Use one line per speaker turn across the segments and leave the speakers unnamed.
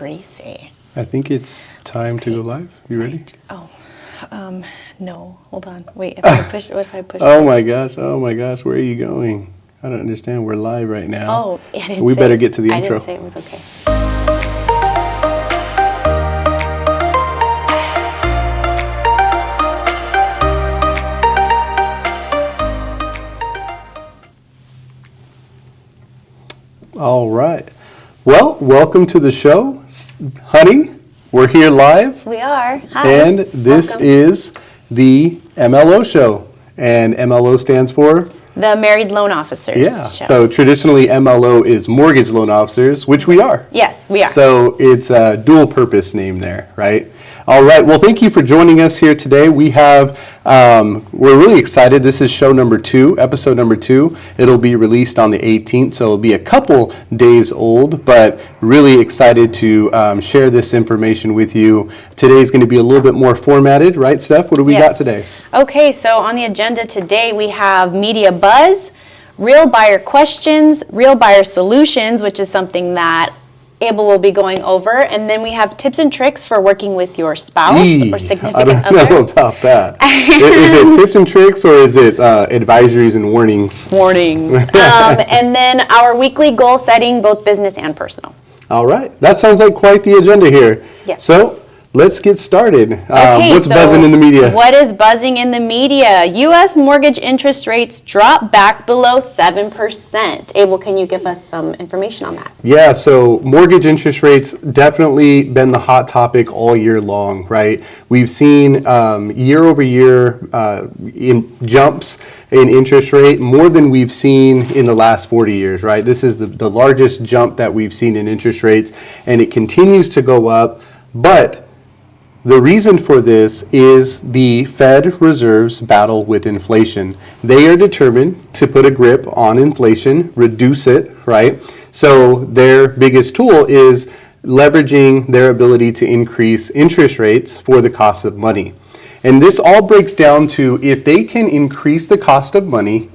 Gracie.
I think it's time to go live. You ready?
Oh, no. Hold on. Wait, if I push, what if I push?
Oh my gosh, where are you going? I don't understand. We're live right now.
Oh, I didn't
We
say,
better get to the intro.
I didn't say it was okay.
All right. Well, welcome to the show. Honey, we're here live.
We are. Hi.
And this
Welcome.
is the MLO show. And MLO stands for?
The Married Loan Officers
Yeah.
show.
So traditionally MLO is Mortgage Loan Officers, which we are.
Yes, we are.
So it's a dual purpose name there, right? All right. Well, thank you for joining us here today. We have, we're really excited. This is show number 2, episode number 2. It'll be released on the 18th, so it'll be a couple days old, but really excited to share this information with you. Today's going to be a little bit more formatted, right, Steph? What do we got today?
Okay, so on the agenda today we have media buzz, real buyer questions, real buyer solutions, which is something that Abel will be going over, and then we have tips and tricks for working with your spouse or significant
I don't
other.
know about that. Is it tips and tricks or is it advisories and warnings?
Warnings. And then our weekly goal setting, both business and personal.
All right. That sounds like quite the agenda here.
Yes.
So let's get started.
Okay,
What's
so
buzzing in the media?
What is buzzing in the media? U.S. mortgage interest rates drop back below 7%. Abel, can you give us some information on that?
Yeah, so mortgage interest rates definitely been the hot topic all year long, right? We've seen year over year in jumps in interest rate more than we've seen in the last 40 years, right? This is the largest jump that we've seen in interest rates, and it continues to go up, but the reason for this is the Fed Reserve's battle with inflation. They are determined to put a grip on inflation, reduce it, right? So their biggest tool is leveraging their ability to increase interest rates for the cost of money. And this all breaks down to if they can increase the cost of money,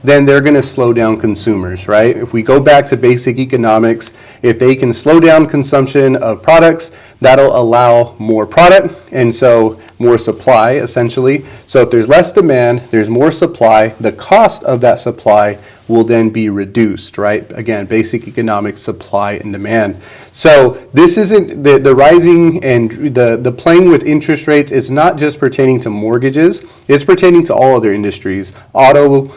then they're going to slow down consumers, right? If we go back to basic economics, if they can slow down consumption of products, that'll allow more product, and so more supply, essentially. So if there's less demand, there's more supply, the cost of that supply will then be reduced, right? Again, basic economics, supply and demand. So this isn't the rising and the playing with interest rates is not just pertaining to mortgages, it's pertaining to all other industries, auto,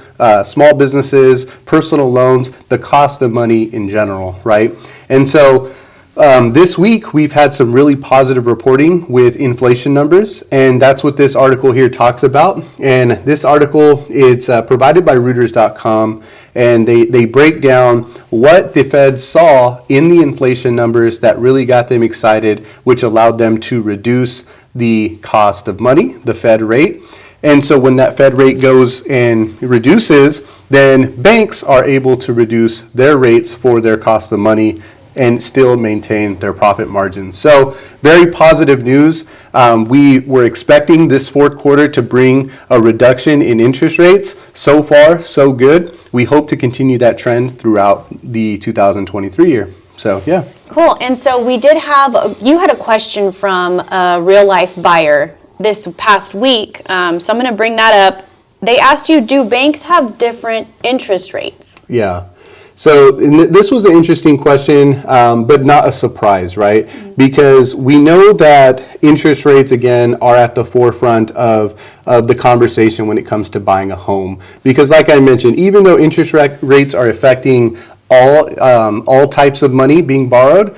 small businesses, personal loans, the cost of money in general, right? And so this week, we've had some really positive reporting with inflation numbers, and that's what this article here talks about. And this article, it's provided by Reuters.com, and they break down what the Fed saw in the inflation numbers that really got them excited, which allowed them to reduce the cost of money, the Fed rate. And so when that Fed rate goes and reduces, then banks are able to reduce their rates for their cost of money and still maintain their profit margins. So very positive news. We were expecting this fourth quarter to bring a reduction in interest rates. So far, so good. We hope to continue that trend throughout the 2023 year. So, yeah.
Cool. And so we did have, you had a question from a real life buyer this past week. So I'm going to bring that up. They asked you, do banks have different interest rates?
Yeah. So this was an interesting question, but not a surprise, right? Mm-hmm. Because we know that interest rates, again, are at the forefront of the conversation when it comes to buying a home. Because like I mentioned, even though interest rates are affecting all types of money being borrowed,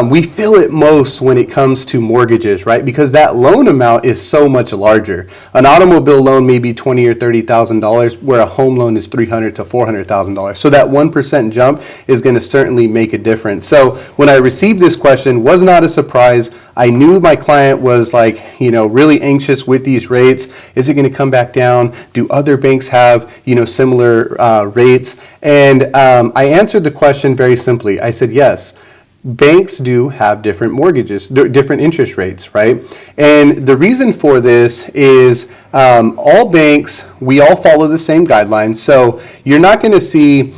we feel it most when it comes to mortgages, right? Because that loan amount is so much larger. An automobile loan may be $20,000 or $30,000, where a home loan is $300,000 to $400,000. So that 1% jump is going to certainly make a difference. So when I received this question, was not a surprise. I knew my client was really anxious with these rates. Is it going to come back down? Do other banks have, similar rates? And I answered the question very simply. I said, yes. Banks do have different mortgages, different interest rates, right? And the reason for this is all banks, we all follow the same guidelines. So you're not going to see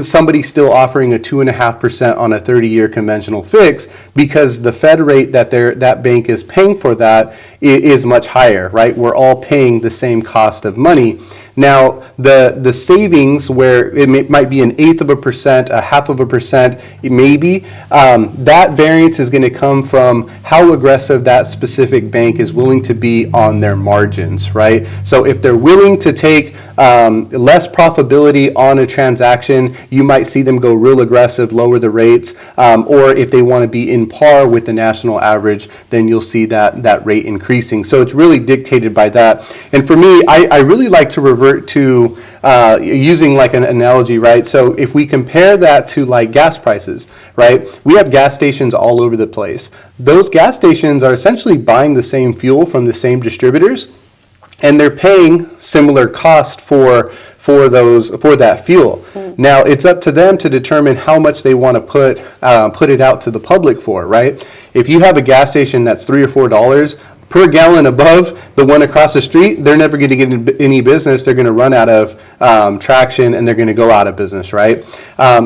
somebody's still offering a 2.5% on a 30-year conventional fix because the Fed rate that bank is paying for that is much higher, right? We're all paying the same cost of money. Now, the savings where it might be 1/8 of a percent, 1/2 of a percent, maybe, that variance is going to come from how aggressive that specific bank is willing to be on their margins, right? So if they're willing to take less profitability on a transaction, you might see them go real aggressive, lower the rates, or if they want to be in par with the national average, then you'll see that rate increasing. So it's really dictated by that. And for me, I really like to revert to using like an analogy, right? So if we compare that to like gas prices, right? We have gas stations all over the place. Those gas stations are essentially buying the same fuel from the same distributors, and they're paying similar cost for that fuel. Now it's up to them to determine how much they want to put it out to the public for, right? If you have a gas station that's $3 or $4 per gallon above the one across the street, they're never going to get any business. They're going to run out of traction, and they're going to go out of business, right?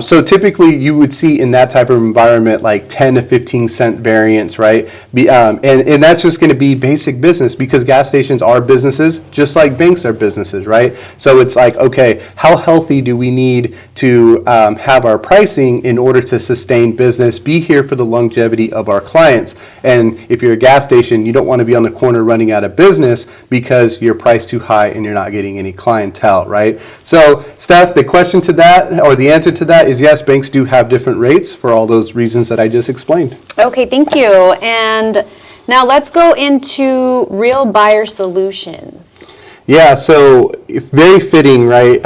So typically you would see in that type of environment like 10 to 15 cent variance, right? And that's just going to be basic business, because gas stations are businesses just like banks are businesses, right? So it's like, okay, how healthy do we need to have our pricing in order to sustain business, be here for the longevity of our clients? And if you're a gas station, you don't want to be on the corner running out of business because you're priced too high and you're not getting any clientele, right? So, Steph, the question to that, or the answer to that is yes, banks do have different rates for all those reasons that I just explained.
Okay, thank you. And now let's go into Real Buyer Solutions.
Yeah, so very fitting, right?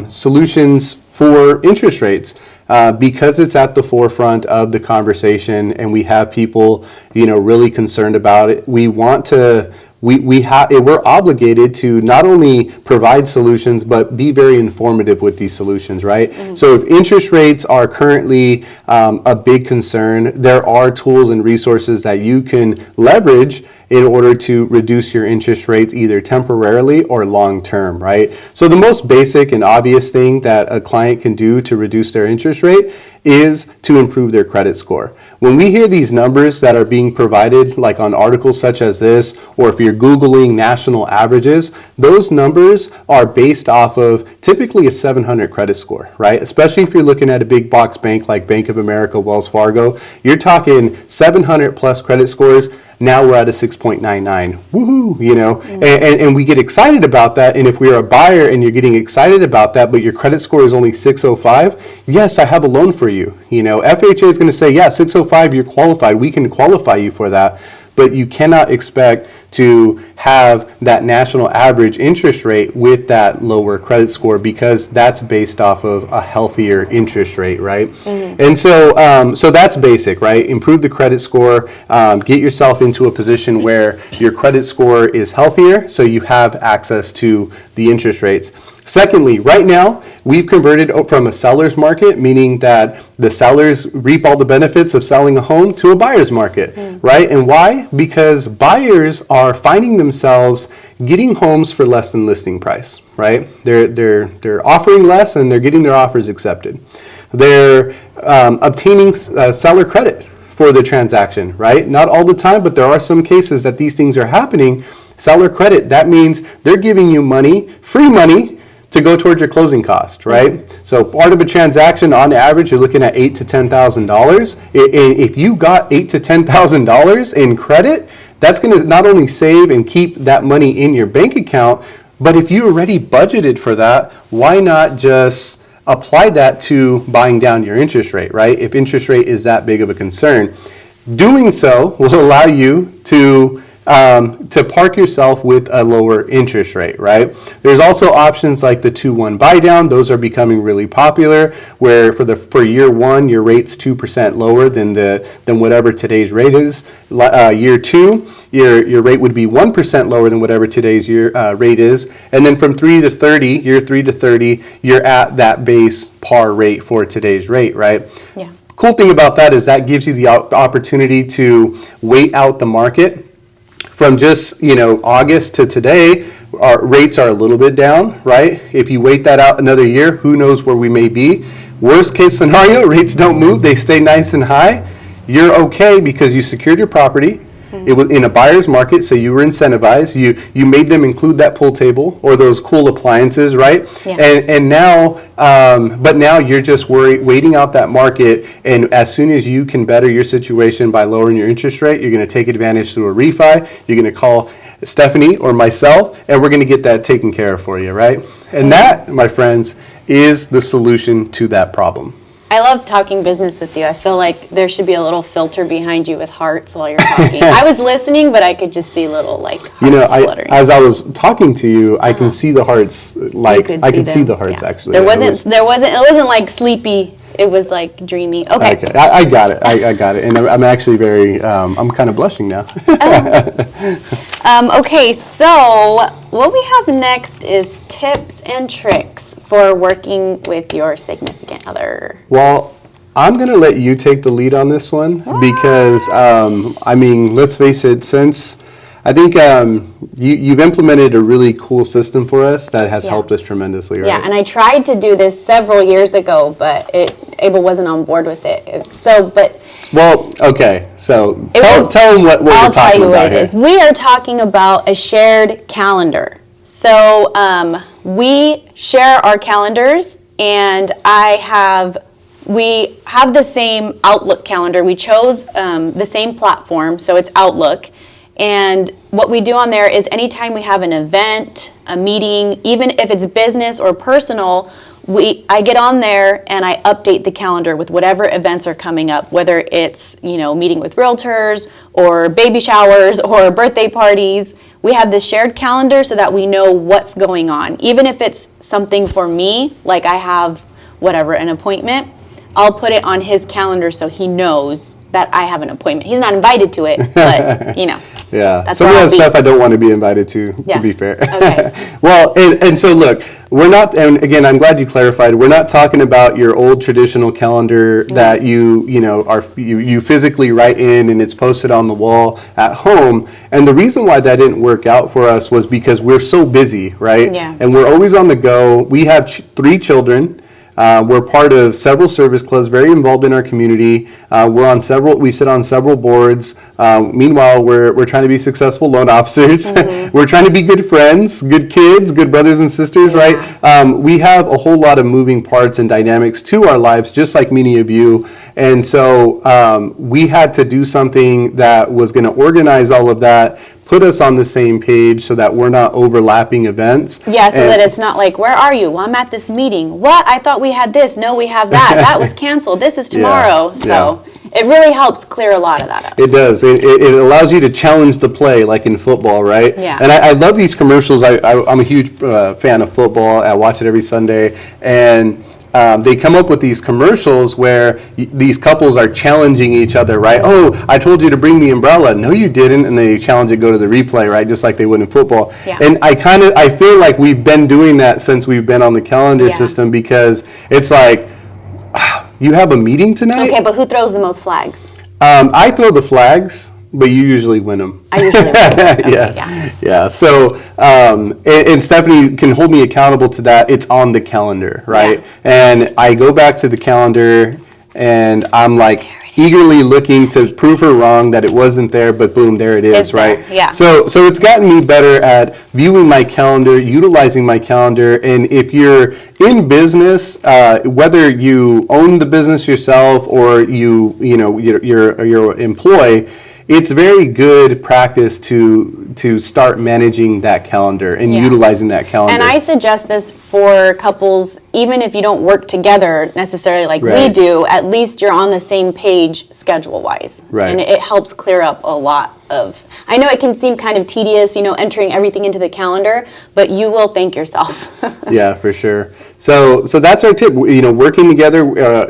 Solutions for interest rates. Because it's at the forefront of the conversation and we have people, really concerned about it, we're obligated to not only provide solutions, but be very informative with these solutions, right? Mm-hmm. So if interest rates are currently a big concern, there are tools and resources that you can leverage in order to reduce your interest rates either temporarily or long term, right? So the most basic and obvious thing that a client can do to reduce their interest rate is to improve their credit score. When we hear these numbers that are being provided, like on articles such as this, or if you're Googling national averages, those numbers are based off of typically a 700 credit score, right? Especially if you're looking at a big box bank like Bank of America, Wells Fargo, you're talking 700 plus credit scores. Now we're at a 6.99. Woohoo, and we get excited about that. And if we're a buyer and you're getting excited about that, but your credit score is only 605, yes, I have a loan for you. FHA is going to say, yeah, 605, you're qualified. We can qualify you for that. But you cannot expect to have that national average interest rate with that lower credit score, because that's based off of a healthier interest rate, right? Mm-hmm. And so that's basic, right? Improve the credit score, get yourself into a position where your credit score is healthier so you have access to the interest rates. Secondly, right now, we've converted from a seller's market, meaning that the sellers reap all the benefits of selling a home, to a buyer's market, right? And why? Because buyers are finding themselves getting homes for less than listing price, right? They're offering less and they're getting their offers accepted. They're obtaining seller credit for the transaction, right? Not all the time, but there are some cases that these things are happening. Seller credit, that means they're giving you money, free money, to go towards your closing cost, right? So part of a transaction, on average, you're looking at $8,000 to $10,000. If you got $8,000 to $10,000 in credit, that's going to not only save and keep that money in your bank account, but if you already budgeted for that, why not just apply that to buying down your interest rate, right? If interest rate is that big of a concern, doing so will allow you to park yourself with a lower interest rate, right? There's also options like the 2-1 buy down. Those are becoming really popular, where for year one, your rate's 2% lower than whatever today's rate is. Year two, your rate would be 1% lower than whatever today's rate is. And then from year 3 to 30, you're at that base par rate for today's rate, right?
Yeah.
Cool thing about that is that gives you the opportunity to wait out the market from just August to today, our rates are a little bit down, right? If you wait that out another year, who knows where we may be. Worst case scenario, rates don't move, they stay nice and high. You're okay because you secured your property. It was in a buyer's market, so you were incentivized. You made them include that pool table or those cool appliances, right?
Yeah.
And now, but now you're just waiting out that market. And as soon as you can better your situation by lowering your interest rate, you're going to take advantage through a refi. You're going to call Stephanie or myself, and we're going to get that taken care of for you, right? And that, my friends, is the solution to that problem.
I love talking business with you. I feel like there should be a little filter behind you with hearts while you're talking. I was listening, but I could just see little like hearts fluttering.
As I was talking to you, I can see the hearts. Like I can see the hearts actually.
It wasn't like sleepy. It was like dreamy. Okay.
I got it. I got it, and I'm actually very. I'm kind of blushing now.
Okay, so what we have next is tips and tricks for working with your significant other.
Well, I'm going to let you take the lead on this one because, I mean, let's face it, since I think you've implemented a really cool system for us that has helped us tremendously, right?
Yeah, and I tried to do this several years ago, but Abel wasn't on board with it.
Well, okay, so tell them what we're talking about here.
I'll tell you what it is. We are talking about a shared calendar. So we share our calendars, and we have the same Outlook calendar. We chose the same platform, so it's Outlook. And what we do on there is anytime we have an event, a meeting, even if it's business or personal, I get on there and I update the calendar with whatever events are coming up, whether it's, meeting with realtors or baby showers or birthday parties. We have this shared calendar so that we know what's going on. Even if it's something for me, like I have an appointment, I'll put it on his calendar so he knows that I have an appointment. He's not invited to it, but
Yeah,
that's
some of that stuff I don't want to be invited to be fair.
Okay.
Well, and so look, we're not, and again, I'm glad you clarified, we're not talking about your old traditional calendar that you physically write in and it's posted on the wall at home. And the reason why that didn't work out for us was because we're so busy, right?
Yeah.
And we're always on the go. We have 3 children. We're part of several service clubs, very involved in our community. We sit on several boards. Meanwhile, we're trying to be successful loan officers. Mm-hmm. We're trying to be good friends, good kids, good brothers and sisters, right? We have a whole lot of moving parts and dynamics to our lives, just like many of you. And so we had to do something that was going to organize all of that, put us on the same page so that we're not overlapping events.
Yeah, so that it's not like, where are you? Well, I'm at this meeting. What? I thought we had this. No, we have that. That was canceled. This is tomorrow. So it really helps clear a lot of that up.
It does. It allows you to challenge the play, like in football, right?
Yeah.
And I love these commercials. I'm a huge fan of football. I watch it every Sunday. And they come up with these commercials where these couples are challenging each other, right? Oh, I told you to bring the umbrella. No, you didn't. And they challenge it, go to the replay, right? Just like they would in football.
Yeah.
And I feel like we've been doing that since we've been on the calendar system, because it's like, you have a meeting tonight?
Okay, but who throws the most flags?
I throw the flags, but you usually win them.
I usually win.
Okay, yeah. So, and Stephanie can hold me accountable to that. It's on the calendar, right?
Yeah.
And I go back to the calendar, and I'm like eagerly looking to prove her wrong that it wasn't there, but boom, there it is,
It's
right?
there, yeah.
So it's gotten me better at viewing my calendar, utilizing my calendar, and if you're in business, whether you own the business yourself or you're employee, it's very good practice to start managing that calendar and utilizing that calendar.
And I suggest this for couples, even if you don't work together necessarily like we
Right.
do, at least you're on the same page schedule-wise.
Right.
And it helps clear up a lot of, I know it can seem kind of tedious, entering everything into the calendar, but you will thank yourself.
Yeah, for sure. So that's our tip. Working together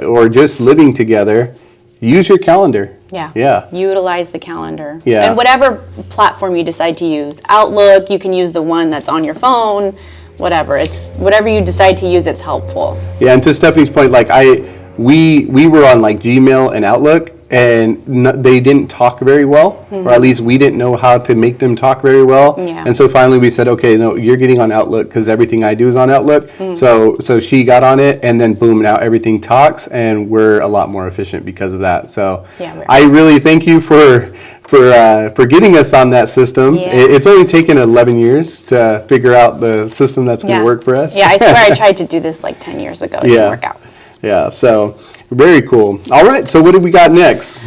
or just living together, use your calendar. Yeah.
Utilize the calendar.
Yeah.
And whatever platform you decide to use. Outlook, you can use the one that's on your phone, whatever. It's whatever you decide to use, it's helpful.
Yeah, and to Stephanie's point, like we were on like Gmail and Outlook, and they didn't talk very well, or at least we didn't know how to make them talk very well.
Yeah.
And so finally we said, okay, no, you're getting on Outlook because everything I do is on Outlook. So she got on it, and then boom, now everything talks, and we're a lot more efficient because of that. So
Yeah,
I really thank you for getting us on that system.
Yeah.
It's only taken 11 years to figure out the system that's going to work for us.
Yeah, I swear I tried to do this like 10 years ago. It didn't work out.
Yeah, so very cool. All right, so what do we got next?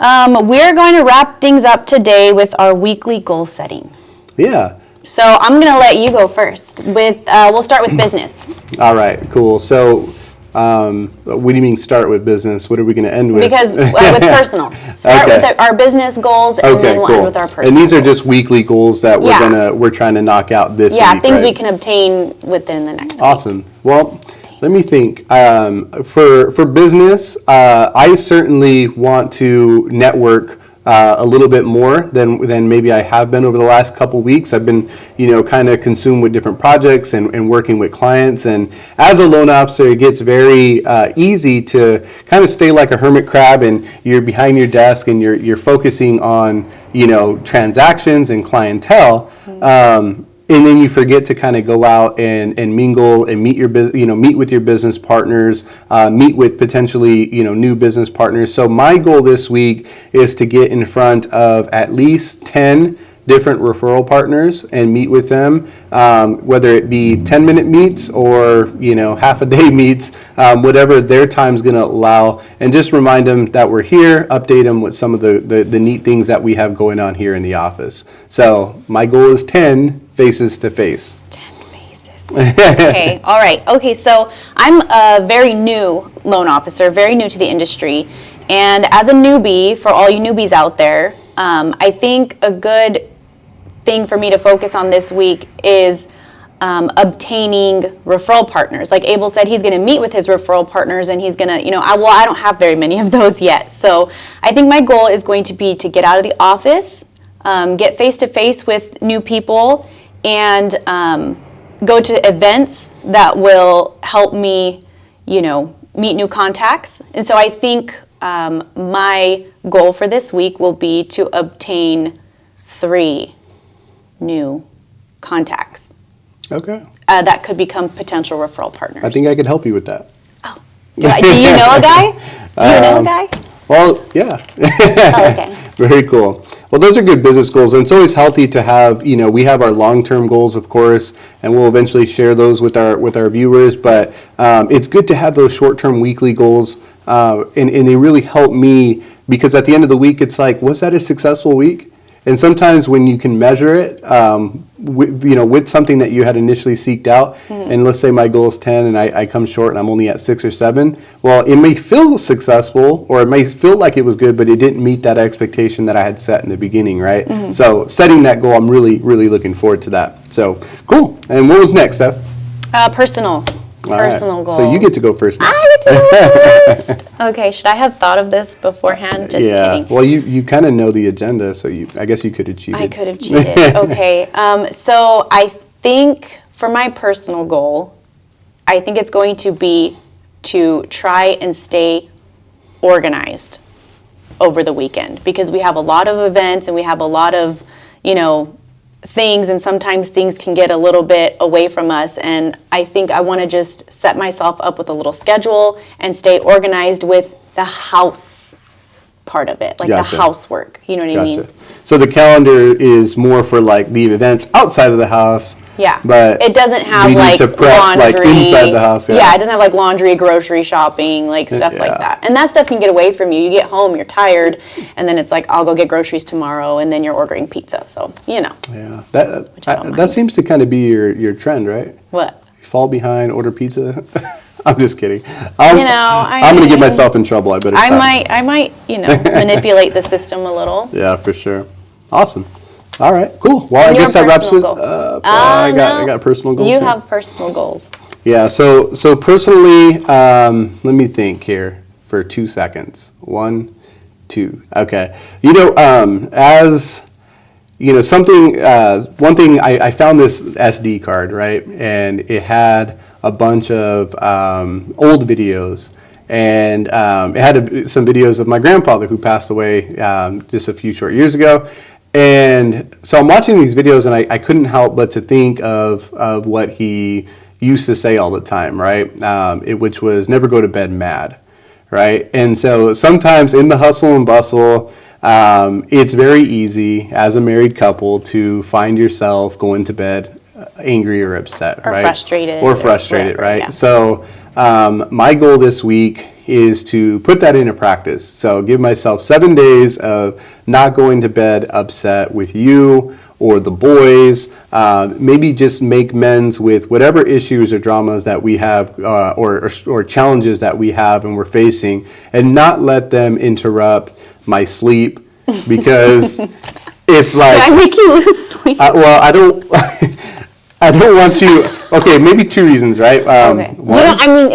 We're going to wrap things up today with our weekly goal setting.
Yeah.
So I'm going to let you go first. We'll start with business.
All right, cool. So what do you mean start with business? What are we going to end with?
Because with personal. Start
Okay.
with our business goals, and then we'll end with our personal
And these are
goals.
just weekly goals that we're trying to knock out this week.
things
right?
we can obtain within the next week.
Awesome. Well, let me think. For business, I certainly want to network a little bit more than maybe I have been over the last couple weeks. I've been, kind of consumed with different projects and working with clients. And as a loan officer, it gets very easy to kind of stay like a hermit crab, and you're behind your desk and you're focusing on, transactions and clientele. And then you forget to kind of go out and mingle and meet meet with your business partners, meet with potentially, new business partners. So my goal this week is to get in front of at least 10 different referral partners and meet with them, whether it be 10-minute meets or, half a day meets, whatever their time's going to allow, and just remind them that we're here, update them with some of the neat things that we have going on here in the office. So my goal is 10 faces to face.
10 faces. Okay, all right. Okay, so I'm a very new loan officer, very new to the industry. And as a newbie, for all you newbies out there, I think a good thing for me to focus on this week is obtaining referral partners. Like Abel said, he's going to meet with his referral partners, and he's going to, I don't have very many of those yet. So I think my goal is going to be to get out of the office, get face-to-face with new people, and go to events that will help me, meet new contacts. And so I think my goal for this week will be to obtain 3 new contacts.
Okay.
That could become potential referral partners.
I think I could help you with that.
Oh, do you know a guy? Do you know a guy?
Well, yeah.
Oh, okay.
Very cool. Well, those are good business goals, and it's always healthy to have, we have our long-term goals, of course, and we'll eventually share those with our viewers, but it's good to have those short-term weekly goals, and they really help me, because at the end of the week, it's like, was that a successful week? And sometimes when you can measure it, with something that you had initially seeked out, and let's say my goal is 10 and I come short and I'm only at 6 or 7, well, it may feel successful or it may feel like it was good, but it didn't meet that expectation that I had set in the beginning, right? So setting that goal, I'm really, really looking forward to that. So cool. And what was next, Steph?
Personal
right.
goals.
So you get to go first now.
I get to go first. Okay, should I have thought of this beforehand? Just
Yeah.
kidding.
Well, you kind of know the agenda, so I guess you could have cheated.
I could have cheated. Okay. So I think for my personal goal, I think it's going to be to try and stay organized over the weekend, because we have a lot of events and we have a lot of, things, and sometimes things can get a little bit away from us, and I think I want to just set myself up with a little schedule and stay organized with the house part of it, like
Gotcha.
the housework, you know what I mean?
Gotcha. So the calendar is more for like the events outside of the house.
Yeah,
But
it doesn't have
we need
like
to prep,
laundry.
like, inside the house, yeah.
it doesn't have like laundry, grocery shopping, like stuff
Yeah.
like that. And that stuff can get away from you. You get home, you're tired, and then it's like, I'll go get groceries tomorrow, and then you're ordering pizza. So,
Yeah.
I don't
That
mind.
seems to kind of be your trend, right?
What?
Fall behind, order pizza. I'm just kidding.
I
I'm going to get
mean,
myself in trouble. I better stop.
I might, manipulate the system a little.
Yeah, for sure. Awesome. All right, cool. Well, I
And your
guess that wraps it
personal goal.
up.
No.
I got personal goals.
You
here.
have personal goals.
Yeah, so personally, let me think here for 2 seconds. 1, 2. Okay. As something, one thing, I found this SD card, right? And it had a bunch of old videos. And it had some videos of my grandfather who passed away just a few short years ago. And so I'm watching these videos, and I couldn't help but to think of what he used to say all the time, right? Which was never go to bed mad, right? And so sometimes in the hustle and bustle, it's very easy as a married couple to find yourself going to bed angry or upset,
Or
right?
frustrated.
Or frustrated,
whatever,
right?
yeah.
So my goal this week is to put that into practice. So give myself 7 days of not going to bed upset with you or the boys. Maybe just make amends with whatever issues or dramas that we have or challenges that we have and we're facing, and not let them interrupt my sleep, because it's like,
Do I make you lose sleep?
well, I don't. I don't want you. Okay, maybe two reasons, right?
Okay.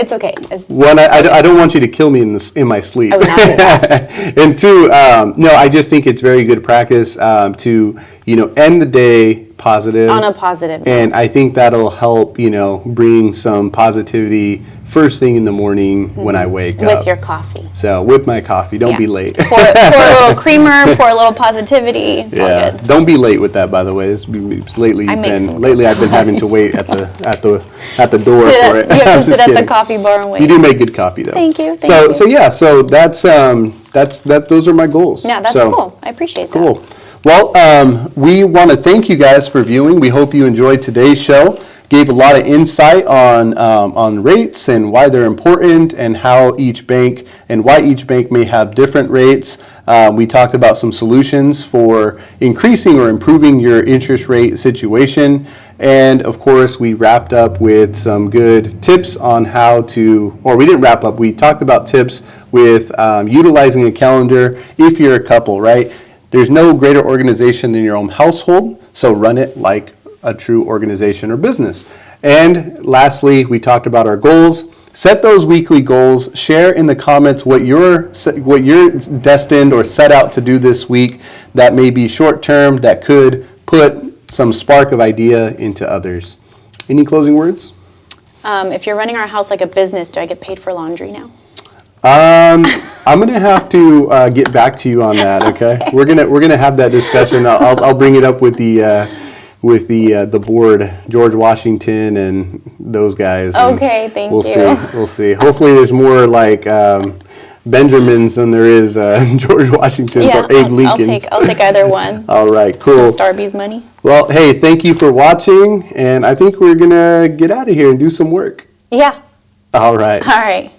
It's okay.
One, I don't want you to kill me in my sleep.
I would not do that.
And two, no, I just think it's very good practice to end the day positive.
On a positive note.
And I think that'll help bring some positivity first thing in the morning when I wake up.
With your coffee.
So with my coffee, don't be late.
Pour a little creamer, pour a little positivity. It's all
Yeah,
good.
don't be late with that. By the way, lately
I make some
I've been having to wait at the door for it.
You
I'm
have to
just
sit at the
kidding.
coffee bar and wait.
You do make good coffee, though.
Thank you,
So
thank you.
so those are my goals.
Yeah, that's
So,
cool. I appreciate that.
Cool. Well, we want to thank you guys for viewing. We hope you enjoyed today's show. Gave a lot of insight on rates and why they're important, and how each bank and why each bank may have different rates. We talked about some solutions for increasing or improving your interest rate situation. And of course, we wrapped up with some good tips on how to, or we didn't wrap up, we talked about tips with utilizing a calendar if you're a couple, right? There's no greater organization than your own household, so run it like a true organization or business. And lastly, we talked about our goals. Set those weekly goals. Share in the comments what you're destined or set out to do this week that may be short term, that could put some spark of idea into others. Any closing words?
If you're running our house like a business, do I get paid for laundry now?
I'm gonna have to get back to you on that. Okay, we're gonna have that discussion. I'll bring it up with the board, George Washington and those guys. and
Okay, thank
we'll
you.
We'll see. Hopefully, there's more like Benjamins than there is George Washingtons
Yeah,
or Abe
I'll
Lincolns.
take either one.
All right, cool.
Starbucks money.
Well, hey, thank you for watching, and I think we're gonna get out of here and do some work.
Yeah.
All right.
All right.